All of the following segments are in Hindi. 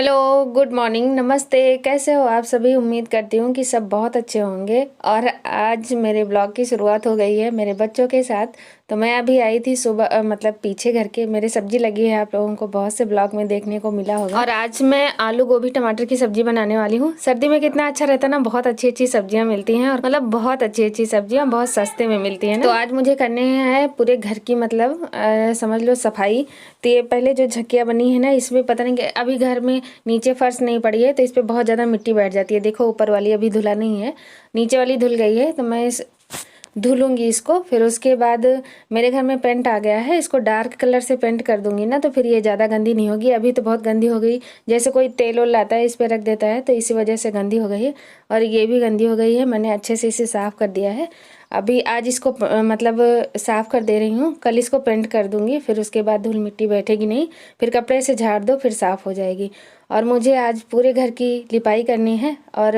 हेलो, गुड मॉर्निंग, नमस्ते। कैसे हो आप सभी? उम्मीद करती हूँ कि सब बहुत अच्छे होंगे। और आज मेरे ब्लॉग की शुरुआत हो गई है मेरे बच्चों के साथ। तो मैं अभी आई थी सुबह, मतलब पीछे घर के मेरे सब्जी लगी है, आप लोगों को बहुत से ब्लॉग में देखने को मिला होगा। और आज मैं आलू गोभी टमाटर की सब्जी बनाने वाली हूँ। सर्दी में कितना अच्छा रहता है ना, बहुत अच्छी अच्छी सब्जियाँ मिलती हैं, और मतलब बहुत अच्छी अच्छी सब्जियाँ बहुत सस्ते में मिलती हैं ना। तो आज मुझे करने हैं पूरे घर की, मतलब समझ लो सफाई। तो ये पहले जो झक्कियाँ बनी है ना, इसमें पता नहीं अभी घर में नीचे फर्श नहीं पड़ी है, तो इस पे बहुत ज़्यादा मिट्टी बैठ जाती है। देखो ऊपर वाली अभी धुला नहीं है, नीचे वाली धुल गई है। तो मैं इस धुलूंगी इसको। फिर उसके बाद मेरे घर में पेंट आ गया है, इसको डार्क कलर से पेंट कर दूंगी ना, तो फिर ये ज़्यादा गंदी नहीं होगी। अभी तो बहुत गंदी हो गई, जैसे कोई तेल वोल लाता है इस पर रख देता है, तो इसी वजह से गंदी हो गई है। और ये भी गंदी हो गई है, मैंने अच्छे से इसे साफ़ कर दिया है। अभी आज इसको मतलब साफ़ कर दे रही हूँ, कल इसको पेंट कर दूंगी। फिर उसके बाद धूल मिट्टी बैठेगी नहीं, फिर कपड़े से झाड़ दो, फिर साफ़ हो जाएगी। और मुझे आज पूरे घर की लिपाई करनी है। और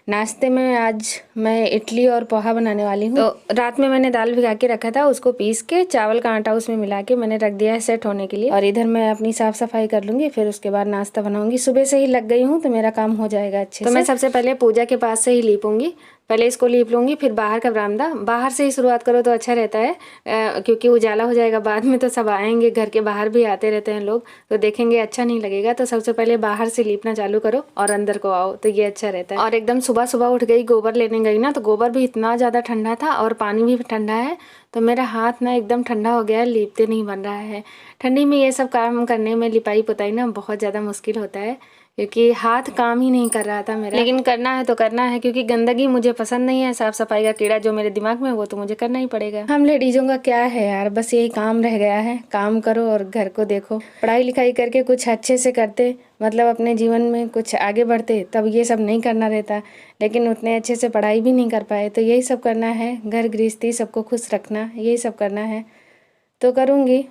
नाश्ते में आज मैं इडली और पोहा बनाने वाली हूँ। तो रात में मैंने दाल भिगा के रखा था, उसको पीस के चावल का आटा उसमें मिला के मैंने रख दिया है सेट होने के लिए। और इधर मैं अपनी साफ सफाई कर लूंगी, फिर उसके बाद नाश्ता बनाऊंगी। सुबह से ही लग गई हूँ तो मेरा काम हो जाएगा अच्छे से। तो मैं सबसे पहले पूजा के पास से ही लीपूंगी। पहले इसको लीप लूंगी, फिर बाहर का बरामदा। बाहर से ही शुरुआत करो तो अच्छा रहता है, क्योंकि उजाला हो जाएगा बाद में। तो सब आएंगे, घर के बाहर भी आते रहते हैं लोग, तो देखेंगे अच्छा नहीं लगेगा। तो सबसे पहले बाहर से लीपना चालू करो और अंदर को आओ, तो ये अच्छा रहता है। और एकदम सुबह सुबह उठ गई, गोबर लेने गई ना, तो गोबर भी इतना ज़्यादा ठंडा था और पानी भी ठंडा है। तो मेरा हाथ ना एकदम ठंडा हो गया, लीपते नहीं बन रहा है। ठंडी में ये सब काम करने में, लिपाई पुताई ना बहुत ज़्यादा मुश्किल होता है, क्योंकि हाथ काम ही नहीं कर रहा था मेरा। लेकिन करना है तो करना है, क्योंकि गंदगी मुझे पसंद नहीं है। साफ सफाई का कीड़ा जो मेरे दिमाग में है, वो तो मुझे करना ही पड़ेगा। हम लेडीजों का क्या है यार, बस यही काम रह गया है, काम करो और घर को देखो। पढ़ाई लिखाई करके कुछ अच्छे से करते, मतलब अपने जीवन में कुछ आगे बढ़ते, तब ये सब नहीं करना रहता। लेकिन उतने अच्छे से पढ़ाई भी नहीं कर पाए, तो यही सब करना है, घर गृहस्थी सबको खुश रखना, यही सब करना है तो करूँगी।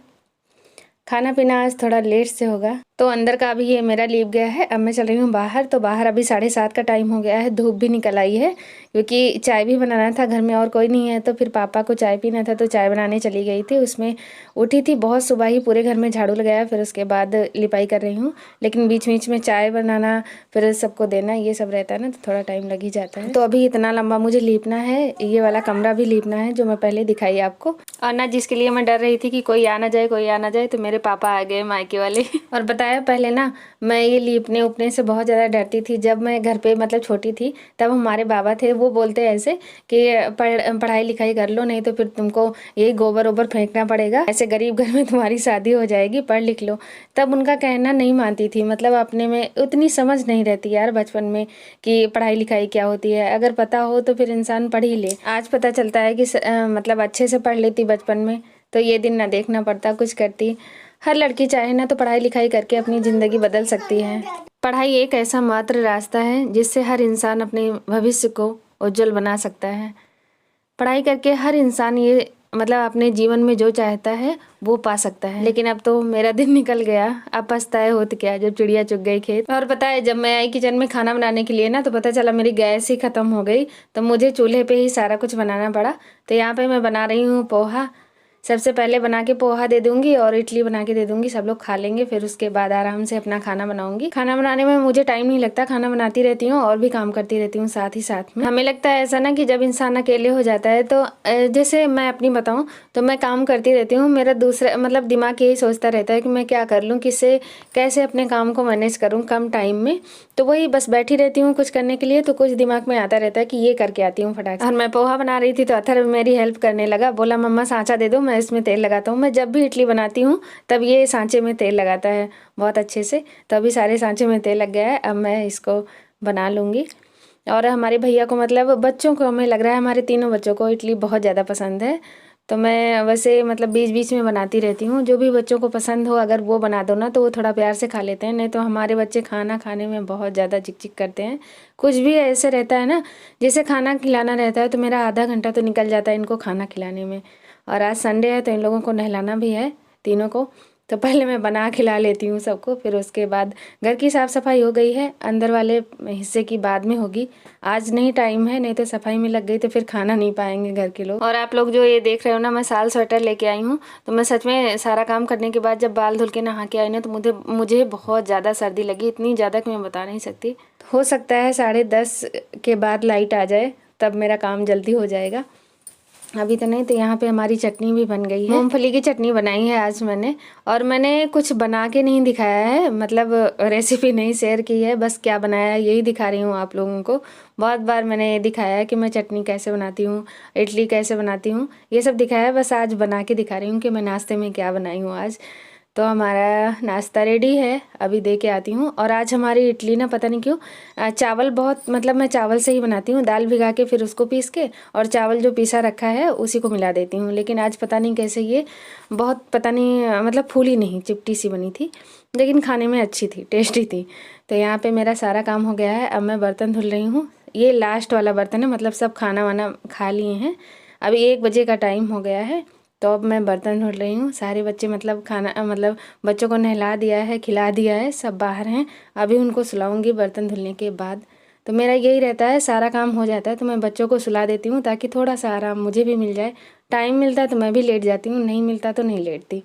खाना पीना आज थोड़ा लेट से होगा। तो अंदर का अभी ये मेरा लीप गया है। अब मैं चल रही हूँ बाहर। तो बाहर अभी 7:30 का टाइम हो गया है, धूप भी निकल आई है, क्योंकि चाय भी बनाना था। घर में और कोई नहीं है, तो फिर पापा को चाय पीना था, तो चाय बनाने चली गई थी। उसमें उठी थी बहुत सुबह ही, पूरे घर में झाड़ू लगाया, फिर उसके बाद लिपाई कर रही हूँ। लेकिन बीच बीच में चाय बनाना, फिर सबको देना, ये सब रहता है ना, तो थोड़ा टाइम लग ही जाता है। तो अभी इतना लंबा मुझे लीपना है, ये वाला कमरा भी लीपना है जो मैं पहले दिखाई आपको। और ना जिसके लिए मैं डर रही थी कि कोई आ ना जाए, कोई आ ना जाए, तो मेरे पापा आ गए मायके वाले। और बताया पहले ना, मैं ये लीपने उपने से बहुत ज़्यादा डरती थी। जब मैं घर पे मतलब छोटी थी, तब हमारे बाबा थे, वो बोलते ऐसे कि पढ़ाई लिखाई कर लो, नहीं तो फिर तुमको यही गोबर ओबर फेंकना पड़ेगा, ऐसे गरीब घर में तुम्हारी शादी हो जाएगी, पढ़ लिख लो। तब उनका कहना नहीं मानती थी, मतलब अपने में उतनी समझ नहीं रहती यार बचपन में कि पढ़ाई लिखाई क्या होती है। अगर पता हो तो फिर इंसान पढ़ ही ले। आज पता चलता है कि मतलब अच्छे से पढ़ लेती बचपन में, तो ये दिन ना देखना पड़ता, कुछ करती। हर लड़की चाहे ना तो पढ़ाई लिखाई करके अपनी ज़िंदगी बदल सकती है। पढ़ाई एक ऐसा मात्र रास्ता है जिससे हर इंसान अपने भविष्य को उज्जवल बना सकता है। पढ़ाई करके हर इंसान ये मतलब अपने जीवन में जो चाहता है वो पा सकता है। लेकिन अब तो मेरा दिन निकल गया, अब पछताए होत क्या जब चिड़िया चुग गई खेत। और पता है, जब मैं आई किचन में खाना बनाने के लिए ना, तो पता चला मेरी गैस ही ख़त्म हो गई, तो मुझे चूल्हे पे ही सारा कुछ बनाना पड़ा। तो यहाँ पे मैं बना रही हूँ पोहा। सबसे पहले बना के पोहा दे दूंगी और इडली बना के दे दूंगी, सब लोग खा लेंगे। फिर उसके बाद आराम से अपना खाना बनाऊंगी। खाना बनाने में मुझे टाइम नहीं लगता, खाना बनाती रहती हूँ और भी काम करती रहती हूँ साथ ही साथ में। हमें लगता है ऐसा ना कि जब इंसान अकेले हो जाता है, तो जैसे मैं अपनी बताऊँ तो मैं काम करती रहती हूँ, मेरा दूसरा मतलब दिमाग यही सोचता रहता है कि मैं क्या कर लूँ, किससे कैसे अपने काम को मैनेज करूँ कम टाइम में। तो वही बस बैठी रहती हूँ कुछ करने के लिए, तो कुछ दिमाग में आता रहता है कि ये करके आती हूँ फटाक से। और मैं पोहा बना रही थी तो अथर्व मेरी हेल्प करने लगा, बोला मम्मा सांचा दे दो, मैं इसमें तेल लगाता हूँ। मैं जब भी इडली बनाती हूँ तब ये सांचे में तेल लगाता है बहुत अच्छे से, तो अभी सारे सांचे में तेल लग गया है। अब मैं इसको बना लूँगी। और हमारे भैया को, मतलब बच्चों को, हमें लग रहा है हमारे तीनों बच्चों को इडली बहुत ज़्यादा पसंद है। तो मैं वैसे मतलब बीच बीच में बनाती रहती हूँ, जो भी बच्चों को पसंद हो अगर वो बना दो ना, तो वो थोड़ा प्यार से खा लेते हैं। नहीं तो हमारे बच्चे खाना खाने में बहुत ज़्यादा चिक चिक करते हैं। कुछ भी ऐसे रहता है ना, जैसे खाना खिलाना रहता है, तो मेरा आधा घंटा तो निकल जाता है इनको खाना खिलाने में। और आज संडे है तो इन लोगों को नहलाना भी है तीनों को, तो पहले मैं बना खिला लेती हूँ सबको, फिर उसके बाद घर की साफ़ सफाई हो गई है, अंदर वाले हिस्से की बाद में होगी। आज नहीं टाइम है, नहीं तो सफाई में लग गई तो फिर खाना नहीं पाएंगे घर के लोग। और आप लोग जो ये देख रहे हो ना, मैं साल स्वेटर लेके आई हूँ। तो मैं सच में सारा काम करने के बाद जब बाल धुल के नहा के आई ना, तो मुझे बहुत ज़्यादा सर्दी लगी, इतनी ज़्यादा कि मैं बता नहीं सकती। हो सकता है 10:30 के बाद लाइट आ जाए, तब मेरा काम जल्दी हो जाएगा। अभी तो नहीं। तो यहाँ पे हमारी चटनी भी बन गई है, मूंगफली की चटनी बनाई है आज मैंने। और मैंने कुछ बना के नहीं दिखाया है, मतलब रेसिपी नहीं शेयर की है, बस क्या बनाया है यही दिखा रही हूँ आप लोगों को। बहुत बार मैंने दिखाया है कि मैं चटनी कैसे बनाती हूँ, इडली कैसे बनाती हूँ, ये सब दिखाया है। बस आज बना के दिखा रही हूँ कि मैं नाश्ते में क्या बनाई हूँ आज। तो हमारा नाश्ता रेडी है, अभी दे के आती हूँ। और आज हमारी इडली ना पता नहीं क्यों चावल बहुत, मतलब मैं चावल से ही बनाती हूँ, दाल भिगा के फिर उसको पीस के और चावल जो पीसा रखा है उसी को मिला देती हूँ। लेकिन आज पता नहीं कैसे ये बहुत, पता नहीं मतलब फूली नहीं, चिपटी सी बनी थी, लेकिन खाने में अच्छी थी, टेस्टी थी। तो यहाँ पर मेरा सारा काम हो गया है। अब मैं बर्तन धुल रही हूँ। ये लास्ट वाला बर्तन है, मतलब सब खाना वाना खा लिए हैं। अभी 1 बजे का टाइम हो गया है, तो अब मैं बर्तन धुल रही हूँ। सारे बच्चे मतलब खाना, मतलब बच्चों को नहला दिया है, खिला दिया है, सब बाहर हैं। अभी उनको सुलाऊंगी बर्तन धुलने के बाद। तो मेरा यही रहता है, सारा काम हो जाता है तो मैं बच्चों को सुला देती हूँ, ताकि थोड़ा सा आराम मुझे भी मिल जाए। टाइम मिलता है तो मैं भी लेट जाती हूँ, नहीं मिलता तो नहीं लेटती।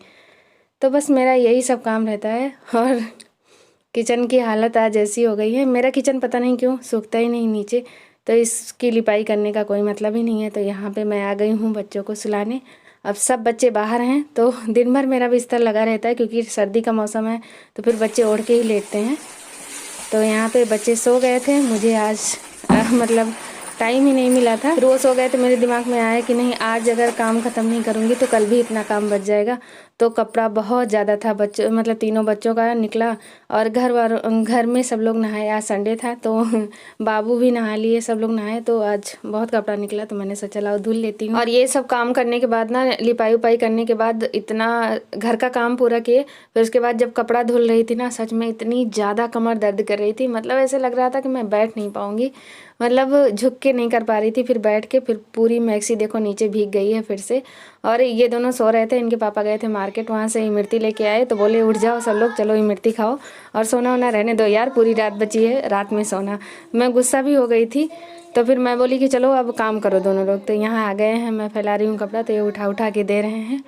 तो बस मेरा यही सब काम रहता है। और किचन की हालत आज ऐसी हो गई है, मेरा किचन पता नहीं क्यों सूखता ही नहीं नीचे, तो इसकी लिपाई करने का कोई मतलब ही नहीं है। तो यहाँ पे मैं आ गई हूँ बच्चों को सुलाने। अब सब बच्चे बाहर हैं, तो दिन भर मेरा बिस्तर लगा रहता है, क्योंकि सर्दी का मौसम है तो फिर बच्चे ओढ़ के ही लेटते हैं। तो यहाँ पे बच्चे सो गए थे, मुझे आज मतलब टाइम ही नहीं मिला था। फिर वो सो गए तो मेरे दिमाग में आया कि नहीं, आज अगर काम ख़त्म नहीं करूँगी तो कल भी इतना काम बच जाएगा। तो कपड़ा बहुत ज़्यादा था, बच्चों मतलब तीनों बच्चों का निकला, और घर में सब लोग नहाए। आज संडे था तो बाबू भी नहा लिए, सब लोग नहाए, तो आज बहुत कपड़ा निकला। तो मैंने सोचा लाओ धुल लेती हूँ। और ये सब काम करने के बाद ना, लिपाई उपाई करने के बाद इतना घर का काम पूरा किए, फिर उसके बाद जब कपड़ा धुल रही थी ना, सच में इतनी ज़्यादा कमर दर्द कर रही थी। मतलब ऐसे लग रहा था कि मैं बैठ नहीं पाऊँगी, मतलब झुक के नहीं कर पा रही थी। फिर बैठ के, फिर पूरी मैक्सी देखो नीचे भीग गई है फिर से। और ये दोनों सो रहे थे, इनके पापा गए थे मार्केट, वहाँ से इमरती लेके आए, तो बोले उठ जाओ सब लोग, चलो इमरती खाओ और सोना वोना रहने दो यार, पूरी रात बची है, रात में सोना। मैं गुस्सा भी हो गई थी, तो फिर मैं बोली कि चलो अब काम करो दोनों लोग। तो यहाँ आ गए हैं, मैं फैला रही हूँ कपड़ा, तो ये उठा उठा के दे रहे हैं।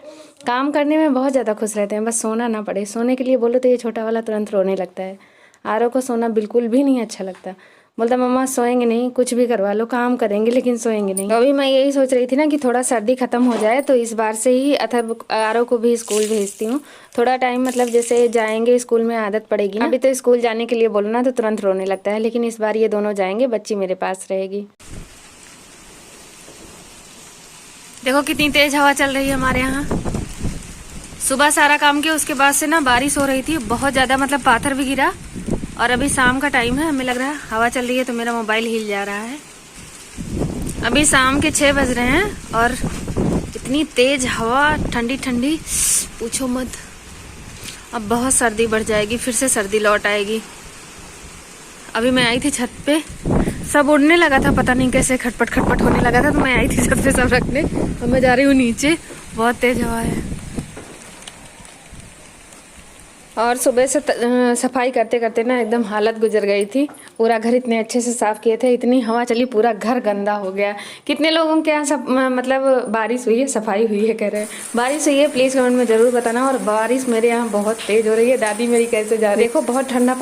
काम करने में बहुत ज़्यादा खुश रहते हैं, बस सोना ना पड़े। सोने के लिए बोलो तो ये छोटा वाला तुरंत रोने लगता है। आरव को सोना बिल्कुल भी नहीं अच्छा लगता, बोलता मम्मा सोएंगे नहीं, कुछ भी करवा लो, काम करेंगे लेकिन सोएंगे नहीं। तो अभी मैं यही सोच रही थी ना कि थोड़ा सर्दी खत्म हो जाए, तो इस बार से ही अथर्व आरव को भी स्कूल भेजती हूँ। थोड़ा टाइम, मतलब जैसे जाएंगे स्कूल में आदत पड़ेगी ना। अभी तो स्कूल जाने के लिए बोलो ना तो तुरंत रोने लगता है, लेकिन इस बार ये दोनों जाएंगे, बच्ची मेरे पास रहेगी। देखो कितनी तेज हवा चल रही है हमारे यहाँ। सुबह सारा काम किया, उसके बाद से ना बारिश हो रही थी बहुत ज्यादा, मतलब पाथर भी गिरा। और अभी शाम का टाइम है, हमें लग रहा है हवा चल रही है तो मेरा मोबाइल हिल जा रहा है। अभी शाम के 6 बज रहे हैं और इतनी तेज हवा, ठंडी ठंडी, पूछो मत। अब बहुत सर्दी बढ़ जाएगी, फिर से सर्दी लौट आएगी। अभी मैं आई थी छत पे, सब उड़ने लगा था, पता नहीं कैसे खटपट खटपट होने लगा था, तो मैं आई थी छत पे सब रखने। अब मैं जा रही हूँ नीचे, बहुत तेज हवा है। और सुबह से सफाई करते करते ना एकदम हालत गुजर गई थी। पूरा घर इतने अच्छे से साफ़ किए थे, इतनी हवा चली, पूरा घर गंदा हो गया। कितने लोगों के यहाँ सब मतलब बारिश हुई है, सफाई हुई है, कह रहे हैं बारिश हुई है, प्लीज़ कमेंट में ज़रूर बताना। और बारिश मेरे यहाँ बहुत तेज़ हो रही है। दादी मेरी कैसे जा रही है, देखो बहुत ठंडा